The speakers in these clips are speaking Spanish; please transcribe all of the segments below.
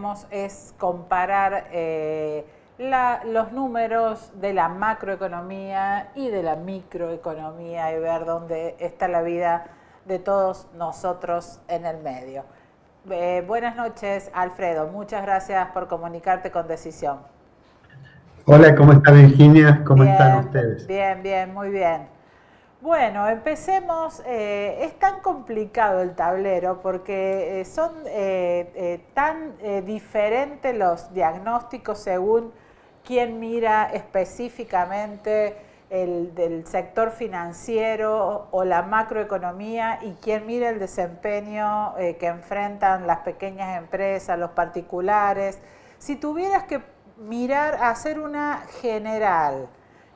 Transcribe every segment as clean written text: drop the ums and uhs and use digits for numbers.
hacemos es comparar los números de la macroeconomía y de la microeconomía y ver dónde está la vida de todos nosotros en el medio. Buenas noches, Alfredo. Muchas gracias por comunicarte con Decisión. Hola, ¿cómo está Virginia? ¿Cómo están Bien, ustedes? bien, muy bien. Bueno, empecemos. Es tan complicado el tablero porque son tan diferentes los diagnósticos según quién mira específicamente del sector financiero o la macroeconomía y quién mira el desempeño que enfrentan las pequeñas empresas, los particulares. Si tuvieras que mirar, hacer una general,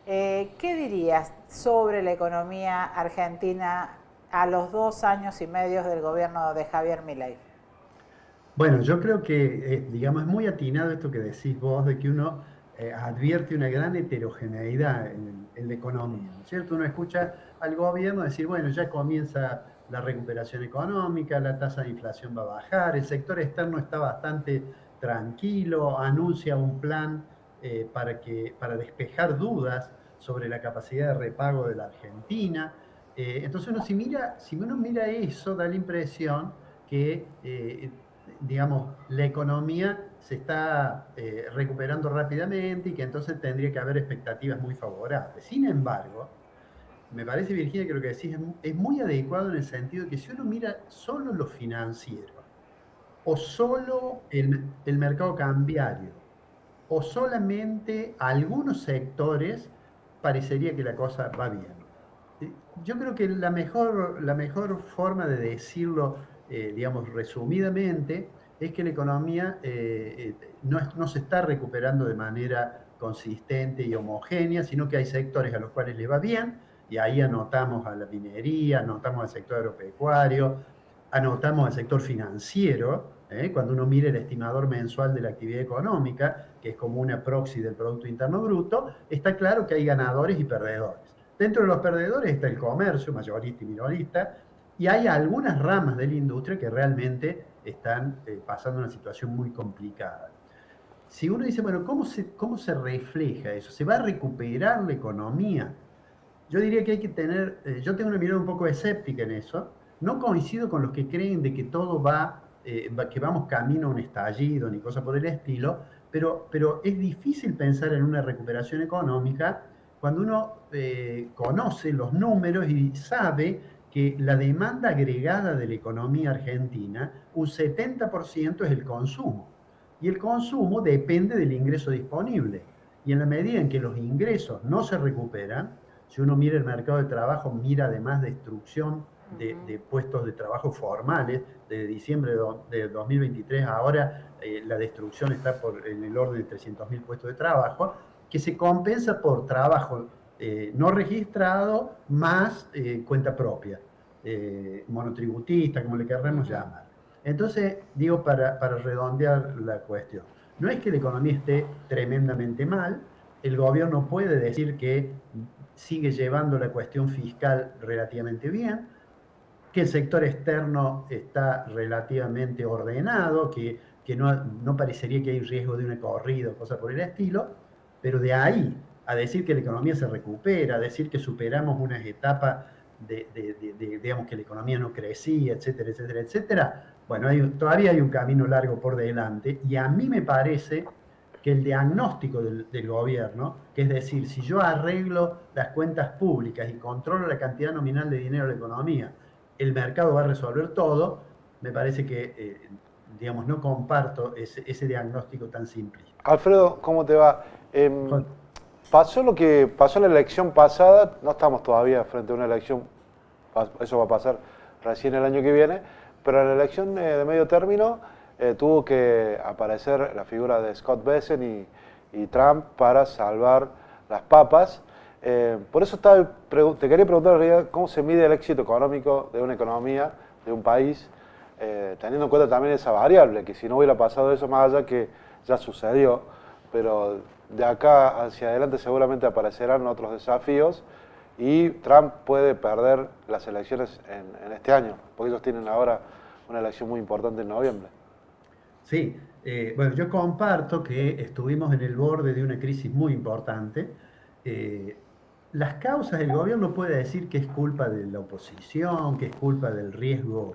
¿qué dirías sobre la economía argentina a los 2 años y medio del gobierno de Javier Milei? Bueno, yo creo que, digamos, es muy atinado esto que decís vos, de que uno advierte una gran heterogeneidad en la economía, ¿no es cierto? Uno escucha al gobierno decir, bueno, ya comienza la recuperación económica, la tasa de inflación va a bajar, el sector externo está bastante tranquilo, anuncia un plan para despejar dudas sobre la capacidad de repago de la Argentina. Entonces si uno mira eso, da la impresión que digamos, la economía se está recuperando rápidamente y que entonces tendría que haber expectativas muy favorables. Sin embargo, me parece, Virginia, que lo que decís es muy adecuado en el sentido de que si uno mira solo lo financiero, o solo el mercado cambiario, o solamente algunos sectores, parecería que la cosa va bien. Yo creo que la mejor forma de decirlo, digamos, resumidamente, es que la economía no se está recuperando de manera consistente y homogénea, sino que hay sectores a los cuales le va bien, y ahí anotamos a la minería, anotamos al sector agropecuario, anotamos al sector financiero. Cuando uno mira el estimador mensual de la actividad económica, que es como una proxy del Producto Interno Bruto, está claro que hay ganadores y perdedores. Dentro de los perdedores está el comercio, mayorista y minorista, y hay algunas ramas de la industria que realmente están pasando una situación muy complicada. Si uno dice, bueno, ¿cómo se refleja eso? ¿Se va a recuperar la economía? Yo diría que hay que tener, yo tengo una mirada un poco escéptica en eso. No coincido con los que creen de que todo que vamos camino a un estallido ni cosa por el estilo, pero es difícil pensar en una recuperación económica cuando uno conoce los números y sabe que la demanda agregada de la economía argentina, un 70% es el consumo. Y el consumo depende del ingreso disponible. Y en la medida en que los ingresos no se recuperan, si uno mira el mercado de trabajo, mira además destrucción de puestos de trabajo formales, desde diciembre de 2023 ahora la destrucción está en el orden de 300.000 puestos de trabajo, que se compensa por trabajo no registrado más cuenta propia, monotributista, como le querramos llamar. Entonces, digo, para redondear la cuestión, no es que la economía esté tremendamente mal, el gobierno puede decir que sigue llevando la cuestión fiscal relativamente bien, que el sector externo está relativamente ordenado, que no parecería que hay riesgo de una corrida o cosa por el estilo, pero de ahí a decir que la economía se recupera, a decir que superamos unas etapas digamos, que la economía no crecía, etcétera, etcétera, etcétera, bueno, todavía hay un camino largo por delante, y a mí me parece que el diagnóstico del gobierno, que es decir, si yo arreglo las cuentas públicas y controlo la cantidad nominal de dinero de la economía, el mercado va a resolver todo, me parece que, digamos, no comparto ese diagnóstico tan simplista. Alfredo, ¿cómo te va? Pasó lo que pasó en la elección pasada, no estamos todavía frente a una elección, eso va a pasar recién el año que viene, pero en la elección de medio término tuvo que aparecer la figura de Scott Bessent y Trump para salvar las papas. Por eso te quería preguntar en realidad cómo se mide el éxito económico de una economía, de un país, teniendo en cuenta también esa variable, que si no hubiera pasado eso, más allá que ya sucedió, pero de acá hacia adelante seguramente aparecerán otros desafíos y Trump puede perder las elecciones en este año, porque ellos tienen ahora una elección muy importante en noviembre. Sí, bueno, yo comparto que estuvimos en el borde de una crisis muy importante. Eh, las causas, el gobierno puede decir que es culpa de la oposición, que es culpa del riesgo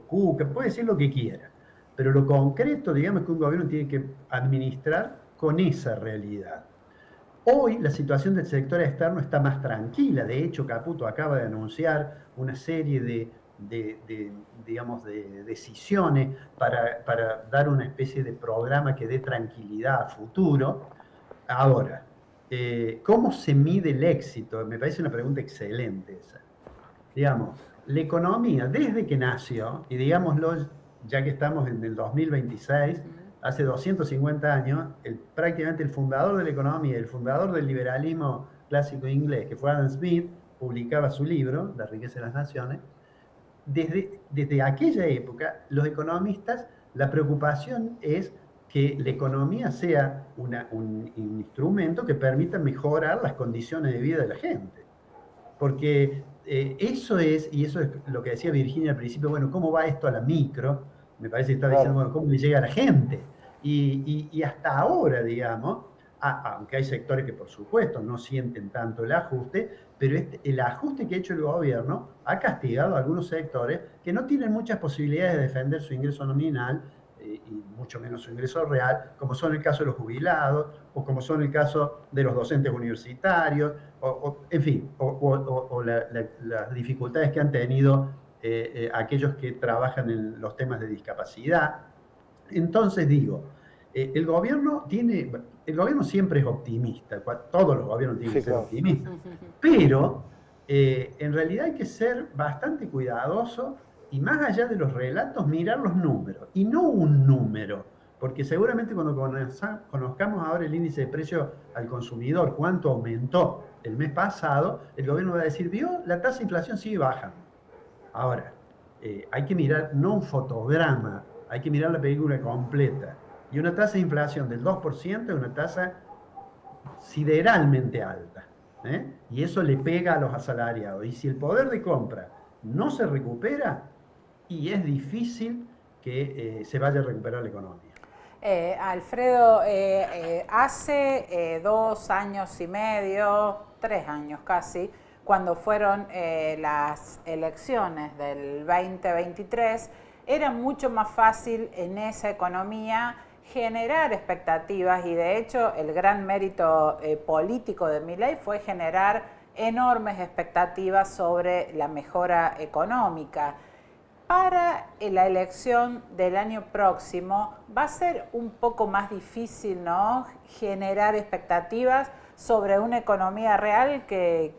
Q, que puede decir lo que quiera, pero lo concreto, digamos, que un gobierno tiene que administrar con esa realidad. Hoy la situación del sector externo está más tranquila. De hecho, Caputo acaba de anunciar una serie digamos, de decisiones para dar una especie de programa que dé tranquilidad a futuro. Ahora, ¿cómo se mide el éxito? Me parece una pregunta excelente esa. Digamos, la economía, desde que nació, y digámoslo, ya que estamos en el 2026, hace 250 años, prácticamente el fundador de la economía, el fundador del liberalismo clásico inglés, que fue Adam Smith, publicaba su libro, La riqueza de las naciones. Desde aquella época, los economistas, la preocupación es que la economía sea un instrumento que permita mejorar las condiciones de vida de la gente. Porque eso es, y eso es lo que decía Virginia al principio, bueno, ¿cómo va esto a la micro? Me parece que estaba diciendo, Claro. bueno, ¿cómo le llega a la gente? Y hasta ahora, digamos, aunque hay sectores que por supuesto no sienten tanto el ajuste, pero el ajuste que ha hecho el gobierno ha castigado a algunos sectores que no tienen muchas posibilidades de defender su ingreso nominal y mucho menos su ingreso real, como son el caso de los jubilados o como son el caso de los docentes universitarios, en fin, las dificultades que han tenido aquellos que trabajan en los temas de discapacidad. Entonces digo, el gobierno siempre es optimista, todos los gobiernos tienen que Sí, ser claro. optimistas, pero en realidad hay que ser bastante cuidadoso y más allá de los relatos, mirar los números y no un número, porque seguramente cuando conozcamos ahora el índice de precio al consumidor, cuánto aumentó el mes pasado, el gobierno va a decir, vio, la tasa de inflación sigue bajando. Ahora, hay que mirar no un fotograma, hay que mirar la película completa. Y una tasa de inflación del 2% es una tasa sideralmente alta. Y eso le pega a los asalariados. Y si el poder de compra no se recupera, y es difícil que se vaya a recuperar la economía. Alfredo, hace 2 años y medio, 3 años casi, cuando fueron las elecciones del 2023, era mucho más fácil en esa economía generar expectativas y de hecho el gran mérito político de Milei fue generar enormes expectativas sobre la mejora económica. Para la elección del año próximo va a ser un poco más difícil, ¿no?, generar expectativas sobre una economía real que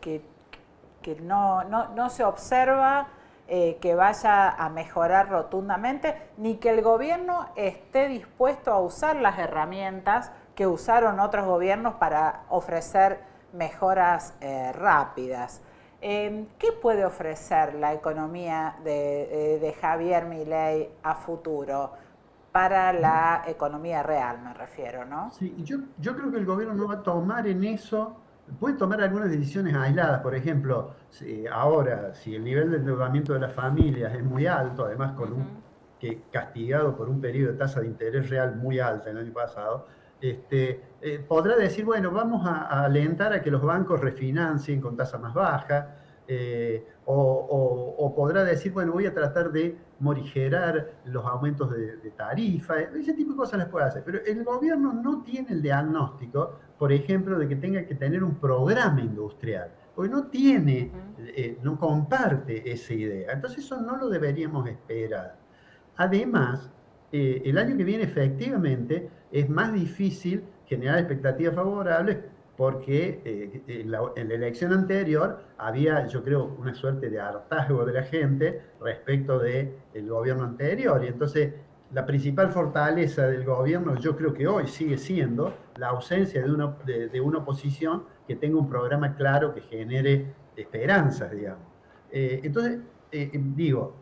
no se observa que vaya a mejorar rotundamente, ni que el gobierno esté dispuesto a usar las herramientas que usaron otros gobiernos para ofrecer mejoras rápidas. ¿Qué puede ofrecer la economía de Javier Milei a futuro? Para la economía real me refiero, ¿no? Sí, y yo creo que el gobierno no va a tomar en eso, puede tomar algunas decisiones aisladas, por ejemplo, ahora, si el nivel de endeudamiento de las familias es muy alto, además que castigado por un periodo de tasa de interés real muy alta el año pasado, podrá decir, bueno, vamos a alentar a que los bancos refinancien con tasa más baja, o podrá decir, bueno, voy a tratar de morigerar los aumentos de tarifa, ese tipo de cosas las puede hacer, pero el gobierno no tiene el diagnóstico, por ejemplo, de que tenga que tener un programa industrial, porque no tiene, no comparte esa idea, entonces eso no lo deberíamos esperar. Además, el año que viene efectivamente es más difícil generar expectativas favorables porque en la elección anterior había, yo creo, una suerte de hartazgo de la gente respecto del gobierno anterior. Y entonces la principal fortaleza del gobierno, yo creo que hoy sigue siendo la ausencia de una oposición que tenga un programa claro que genere esperanzas, digamos. Entonces, digo,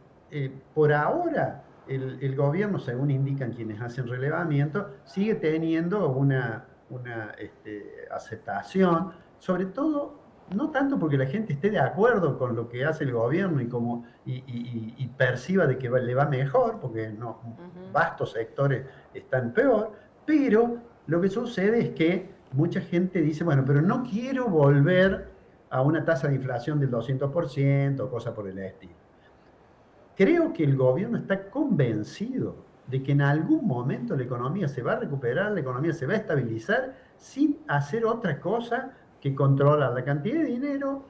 por ahora el gobierno, según indican quienes hacen relevamiento, sigue teniendo una aceptación, sobre todo no tanto porque la gente esté de acuerdo con lo que hace el gobierno y perciba de que le va mejor, porque no, vastos sectores están peor, pero lo que sucede es que mucha gente dice, bueno, pero no quiero volver a una tasa de inflación del 200% o cosa por el estilo. Creo que el gobierno está convencido de que en algún momento la economía se va a recuperar, la economía se va a estabilizar sin hacer otra cosa que controlar la cantidad de dinero,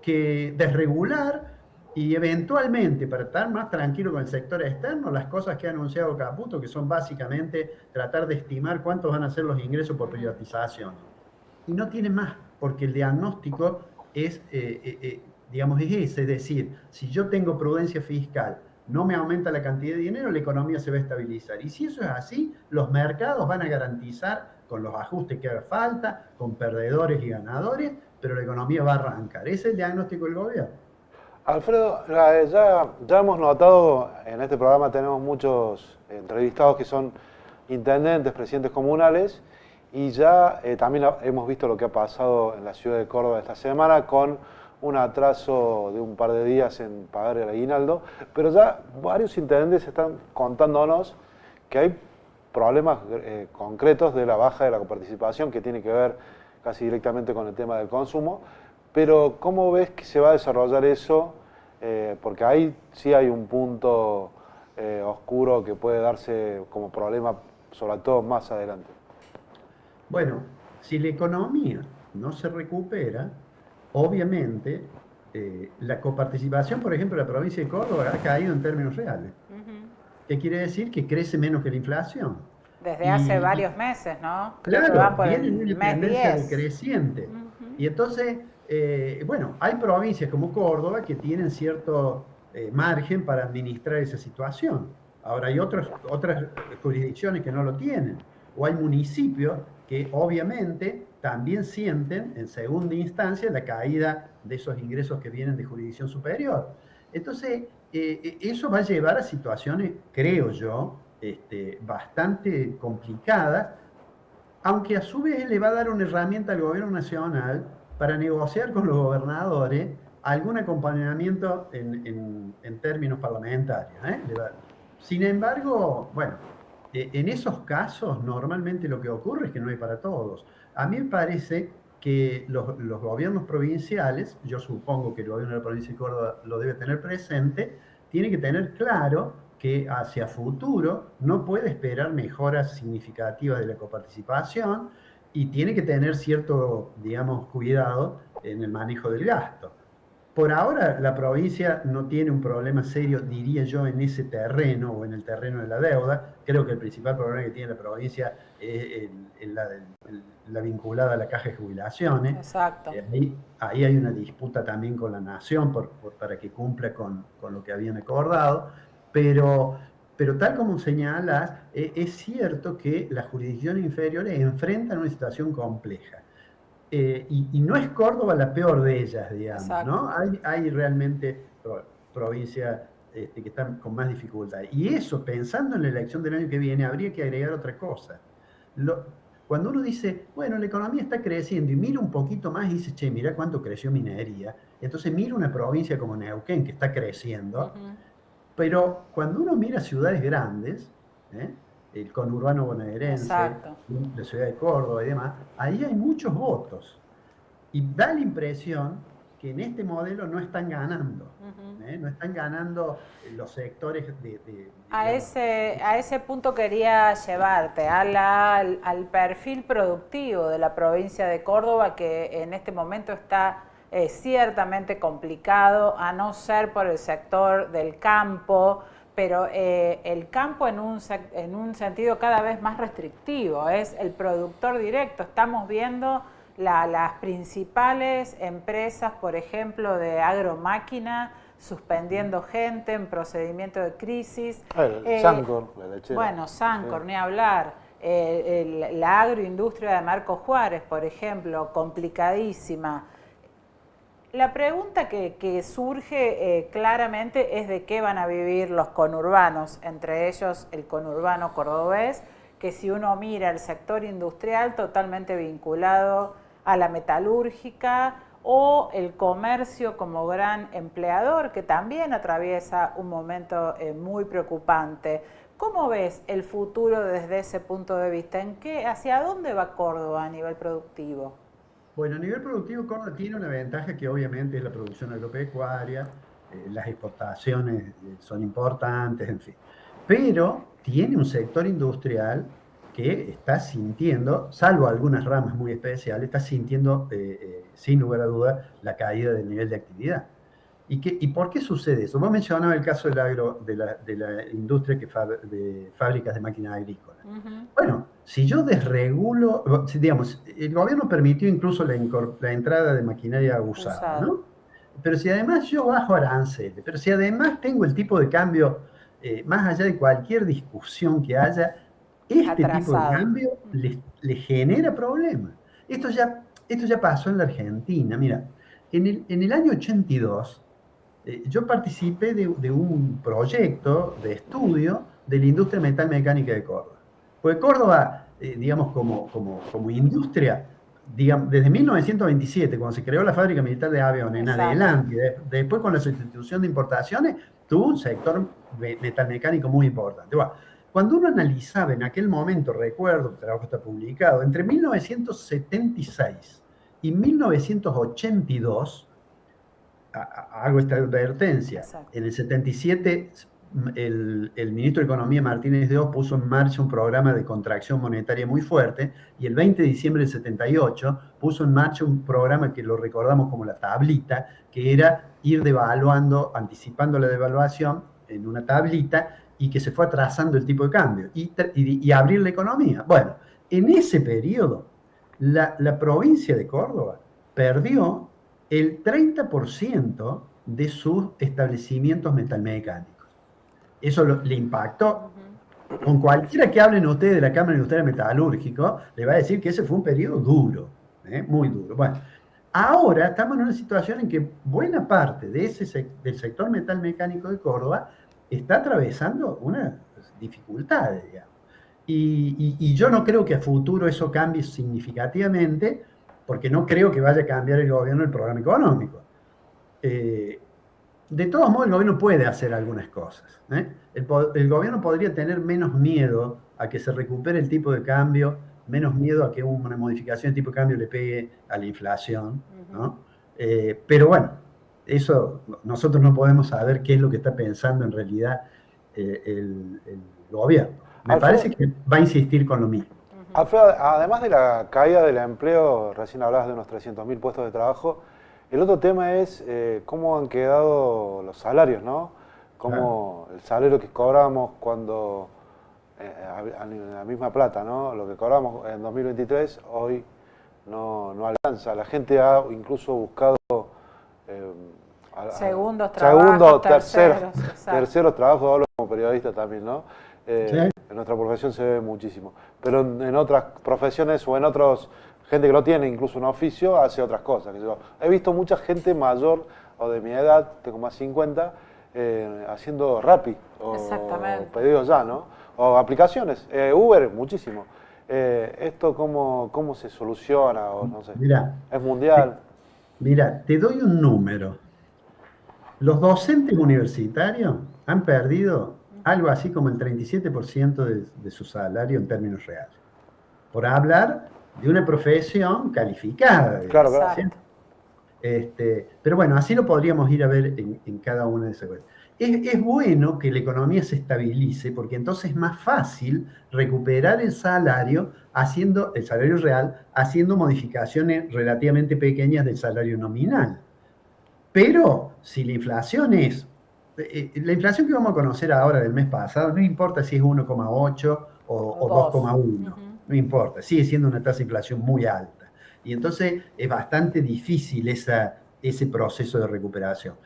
que desregular y eventualmente, para estar más tranquilo con el sector externo, las cosas que ha anunciado Caputo, que son básicamente tratar de estimar cuántos van a ser los ingresos por privatización. Y no tiene más, porque el diagnóstico es, digamos, es ese, es decir, si yo tengo prudencia fiscal, no me aumenta la cantidad de dinero, la economía se va a estabilizar. Y si eso es así, los mercados van a garantizar, con los ajustes que haga falta, con perdedores y ganadores, pero la economía va a arrancar. Ese es el diagnóstico del gobierno. Alfredo, ya hemos notado, en este programa tenemos muchos entrevistados que son intendentes, presidentes comunales, y ya también hemos visto lo que ha pasado en la ciudad de Córdoba esta semana con un atraso de un par de días en pagar el aguinaldo, pero ya varios intendentes están contándonos que hay problemas concretos de la baja de la coparticipación que tiene que ver casi directamente con el tema del consumo, pero ¿cómo ves que se va a desarrollar eso? Porque ahí sí hay un punto oscuro que puede darse como problema, sobre todo más adelante. Bueno, si la economía no se recupera, obviamente la coparticipación, por ejemplo, de la provincia de Córdoba ha caído en términos reales. ¿Qué quiere decir? Que crece menos que la inflación. Desde hace varios meses, ¿no? Claro, viene en una tendencia decreciente. Y entonces, bueno, hay provincias como Córdoba que tienen cierto margen para administrar esa situación. Ahora hay otras jurisdicciones que no lo tienen. O hay municipios que obviamente también sienten en segunda instancia la caída de esos ingresos que vienen de jurisdicción superior. Entonces, eso va a llevar a situaciones, creo yo, bastante complicadas, aunque a su vez le va a dar una herramienta al gobierno nacional para negociar con los gobernadores algún acompañamiento en términos parlamentarios. Sin embargo, bueno, en esos casos normalmente lo que ocurre es que no hay para todos. A mí me parece que los gobiernos provinciales, yo supongo que el gobierno de la provincia de Córdoba lo debe tener presente, tiene que tener claro que hacia futuro no puede esperar mejoras significativas de la coparticipación y tiene que tener cierto, digamos, cuidado en el manejo del gasto. Por ahora la provincia no tiene un problema serio, diría yo, en ese terreno o en el terreno de la deuda. Creo que el principal problema que tiene la provincia es la vinculada a la caja de jubilaciones. Exacto. Ahí hay una disputa también con la nación para que cumpla con lo que habían acordado. Pero tal como señalas, es cierto que las jurisdicciones inferiores enfrentan una situación compleja. Y no es Córdoba la peor de ellas, digamos, ¿no? Hay realmente provincias que están con más dificultades. Y eso, pensando en la elección del año que viene, habría que agregar otra cosa. Cuando uno dice, bueno, la economía está creciendo y mira un poquito más y dice, che, mira cuánto creció minería. Entonces mira una provincia como Neuquén que está creciendo. Pero cuando uno mira ciudades grandes, el conurbano bonaerense, la ciudad de Córdoba y demás, ahí hay muchos votos. Y da la impresión que en este modelo no están ganando. No están ganando los sectores a ese punto quería llevarte, al perfil productivo de la provincia de Córdoba, que en este momento está ciertamente complicado, a no ser por el sector del campo, pero el campo en un sentido cada vez más restrictivo, es el productor directo. Estamos viendo las principales empresas, por ejemplo, de agromáquina, suspendiendo gente en procedimiento de crisis. Sancor, la lechera. Bueno, Sancor, ni hablar. La agroindustria de Marcos Juárez, por ejemplo, complicadísima. La pregunta que surge claramente es de qué van a vivir los conurbanos, entre ellos el conurbano cordobés, que si uno mira el sector industrial totalmente vinculado a la metalúrgica o el comercio como gran empleador, que también atraviesa un momento muy preocupante. ¿Cómo ves el futuro desde ese punto de vista? ¿Hacia dónde va Córdoba a nivel productivo? Bueno, a nivel productivo, Córdoba tiene una ventaja que obviamente es la producción agropecuaria, las exportaciones son importantes, en fin. Pero tiene un sector industrial que está sintiendo, salvo algunas ramas muy especiales, está sintiendo, sin lugar a dudas, la caída del nivel de actividad. ¿Y por qué sucede eso? Vos mencionabas el caso de la industria de fábricas de máquinas agrícolas. Bueno, si yo desregulo, digamos, el gobierno permitió incluso la entrada de maquinaria usada, ¿no? Pero si además yo bajo aranceles, pero si además tengo el tipo de cambio, más allá de cualquier discusión que haya, este tipo de cambio le genera problemas. Esto ya pasó en la Argentina. Mira, en el año 82, yo participé de un proyecto de estudio de la industria metalmecánica de Córdoba. Porque Córdoba, digamos, como industria, digamos, desde 1927, cuando se creó la fábrica militar de aviones, en adelante, después con la sustitución de importaciones, tuvo un sector metalmecánico muy importante. Bueno, cuando uno analizaba en aquel momento, recuerdo, el trabajo está publicado, entre 1976 y 1982, hago esta advertencia. Exacto. En el 77, el ministro de Economía Martínez de Oz puso en marcha un programa de contracción monetaria muy fuerte, y el 20 de diciembre del 78 puso en marcha un programa que lo recordamos como la tablita, que era ir devaluando, anticipando la devaluación en una tablita, y que se fue atrasando el tipo de cambio y abrir la economía. Bueno, en ese periodo, la provincia de Córdoba perdió el 30% de sus establecimientos metalmecánicos. Eso le impactó. Con cualquiera que hablen ustedes de la Cámara Industrial Metalúrgico, le va a decir que ese fue un periodo duro, muy duro. Bueno, ahora estamos en una situación en que buena parte del sector metalmecánico de Córdoba está atravesando unas dificultades, digamos. Y yo no creo que a futuro eso cambie significativamente, porque no creo que vaya a cambiar el gobierno el programa económico. De todos modos, el gobierno puede hacer algunas cosas. El gobierno podría tener menos miedo a que se recupere el tipo de cambio, menos miedo a que una modificación del tipo de cambio le pegue a la inflación, ¿no? Pero bueno, eso nosotros no podemos saber qué es lo que está pensando en realidad el gobierno. Me parece que va a insistir con lo mismo. Alfredo, además de la caída del empleo, recién hablabas de unos 300.000 puestos de trabajo, el otro tema es cómo han quedado los salarios, ¿no? Cómo el salario que cobramos cuando, la misma plata, ¿no? Lo que cobramos en 2023, hoy no alcanza. La gente ha incluso buscado segundos trabajos, terceros trabajos, hablo como periodista también, ¿no? En nuestra profesión se ve muchísimo, pero en otras profesiones o en otros, gente que no tiene incluso un oficio, hace otras cosas. He visto mucha gente mayor o de mi edad, tengo más 50, haciendo Rappi o pedidos ya, ¿no? O aplicaciones, Uber, muchísimo. ¿Esto cómo se soluciona? O no sé. Mirá, ¿es mundial? Mira, te doy un número. Los docentes universitarios han perdido algo así como el 37% de su salario en términos reales, por hablar de una profesión calificada. Claro, claro. Pero bueno, así lo podríamos ir a ver en cada una de esas cosas. Es bueno que la economía se estabilice, porque entonces es más fácil recuperar el salario real, haciendo modificaciones relativamente pequeñas del salario nominal. Pero si la inflación la inflación que vamos a conocer ahora del mes pasado, no importa si es 1,8 o 2,1, no importa, sigue siendo una tasa de inflación muy alta. Y entonces es bastante difícil ese proceso de recuperación.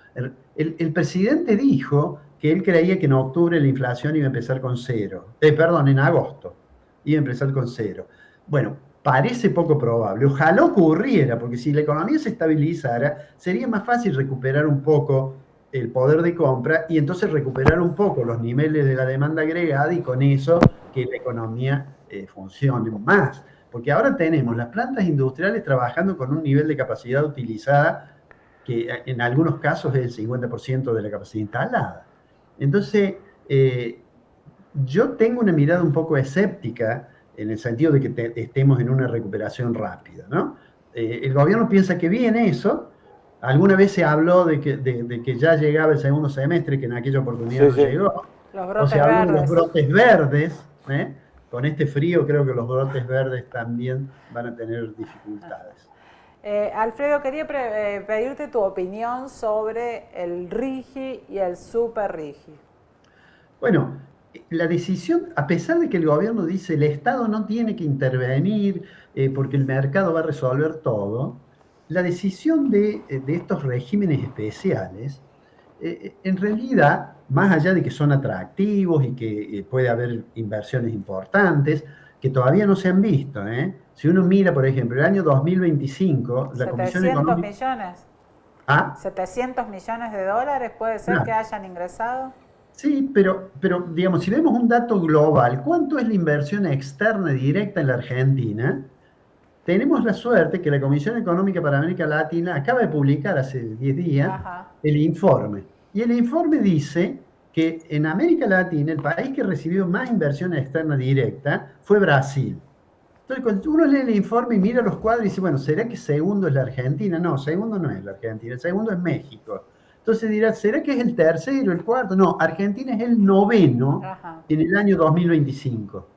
El presidente dijo que él creía que en octubre la inflación iba a empezar con cero. En agosto iba a empezar con cero. Bueno, parece poco probable. Ojalá ocurriera, porque si la economía se estabilizara, sería más fácil recuperar un poco el poder de compra y entonces recuperar un poco los niveles de la demanda agregada y con eso que la economía funcione más. porque ahora tenemos las plantas industriales trabajando con un nivel de capacidad utilizada que en algunos casos es el 50% de la capacidad instalada. Entonces, yo tengo una mirada un poco escéptica en el sentido de que estemos en una recuperación rápida, ¿no? El gobierno piensa que viene eso. Alguna vez se habló de que ya llegaba el segundo semestre, que en aquella oportunidad no llegó. Los brotes o se habló de los verdes. brotes verdes. Con este frío creo que los brotes verdes también van a tener dificultades. Alfredo, quería pedirte tu opinión sobre el RIGI y el Super RIGI. Bueno, la decisión, a pesar de que el gobierno dice el Estado no tiene que intervenir porque el mercado va a resolver todo, la decisión de estos regímenes especiales, en realidad, más allá de que son atractivos y que puede haber inversiones importantes, que todavía no se han visto, Si uno mira, por ejemplo, el año 2025, la Comisión Económica... millones. ¿Ah? 700 millones de dólares puede ser que hayan ingresado. Sí, pero digamos, si vemos un dato global, ¿cuánto es la inversión externa directa en la Argentina? Tenemos la suerte que la Comisión Económica para América Latina acaba de publicar hace 10 días el informe. Y el informe dice que en América Latina el país que recibió más inversión externa directa fue Brasil. Entonces, cuando uno lee el informe y mira los cuadros y dice, bueno, ¿será que segundo es la Argentina? No, segundo no es la Argentina, el segundo es México. Entonces dirá, ¿será que es el tercero, el cuarto? No, Argentina es el noveno en el año 2025.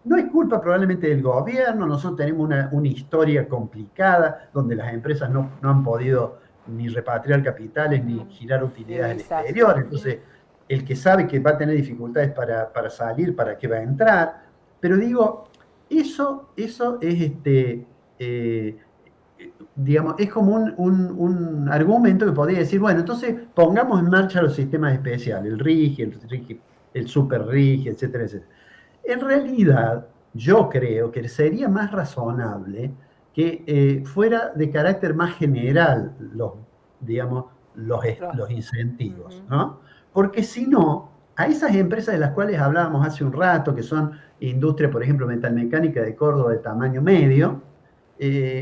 No es culpa probablemente del gobierno, nosotros tenemos una historia complicada donde las empresas no han podido ni repatriar capitales ni girar utilidades al exterior. Entonces, el que sabe que va a tener dificultades para salir, ¿para qué va a entrar? Pero digo, eso es digamos, es como un argumento que podría decir, bueno, entonces pongamos en marcha los sistemas especiales, el RIGI, el Super RIGI, etcétera, etcétera. En realidad, yo creo que sería más razonable que fuera de carácter más general los incentivos, ¿no? Porque si no, a esas empresas de las cuales hablábamos hace un rato, que son industria, por ejemplo, metalmecánica de Córdoba de tamaño medio,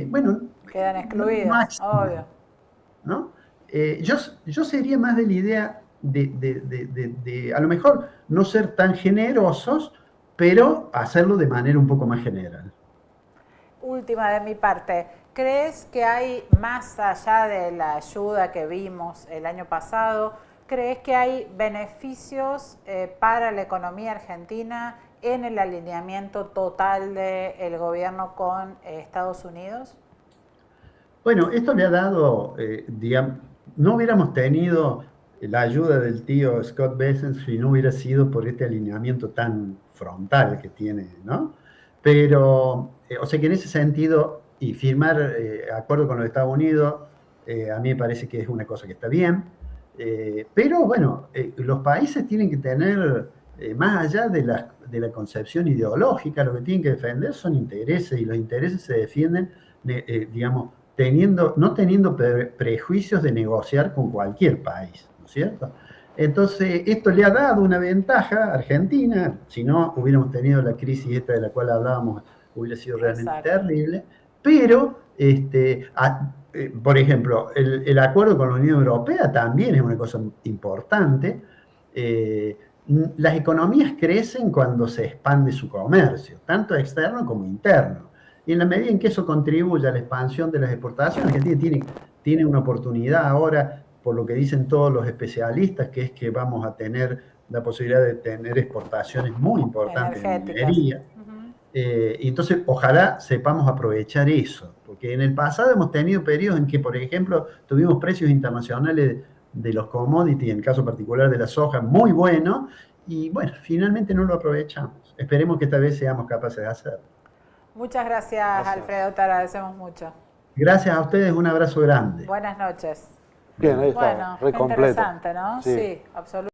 bueno, quedan excluidas, obvio. ¿No? Yo sería más de la idea de a lo mejor no ser tan generosos, pero hacerlo de manera un poco más general. Última de mi parte, ¿crees que hay, más allá de la ayuda que vimos el año pasado, crees que hay beneficios para la economía argentina en el alineamiento total del gobierno con Estados Unidos? Bueno, esto le ha dado, digamos, no hubiéramos tenido la ayuda del tío Scott Bessent si no hubiera sido por este alineamiento tan frontal que tiene, ¿no? Pero, o sea que en ese sentido, y firmar acuerdo con los Estados Unidos, a mí me parece que es una cosa que está bien, pero bueno, los países tienen que tener, más allá de la concepción ideológica, lo que tienen que defender son intereses, y los intereses se defienden, digamos, no teniendo prejuicios de negociar con cualquier país, ¿no es cierto? Entonces, esto le ha dado una ventaja a Argentina. Si no hubiéramos tenido la crisis esta de la cual hablábamos, hubiera sido realmente terrible. Pero, por ejemplo, el acuerdo con la Unión Europea también es una cosa importante. Las economías crecen cuando se expande su comercio, tanto externo como interno. Y en la medida en que eso contribuye a la expansión de las exportaciones, Argentina tiene una oportunidad ahora, por lo que dicen todos los especialistas, que es que vamos a tener la posibilidad de tener exportaciones muy importantes en minería. Y entonces, ojalá sepamos aprovechar eso, porque en el pasado hemos tenido periodos en que, por ejemplo, tuvimos precios internacionales de los commodities, en el caso particular de la soja, muy buenos, y bueno, finalmente no lo aprovechamos. Esperemos que esta vez seamos capaces de hacerlo. Muchas gracias, Alfredo, te agradecemos mucho. Gracias a ustedes, un abrazo grande. Buenas noches. Bien, ahí está, bueno, re completo. Interesante, ¿no? Sí, absolutamente.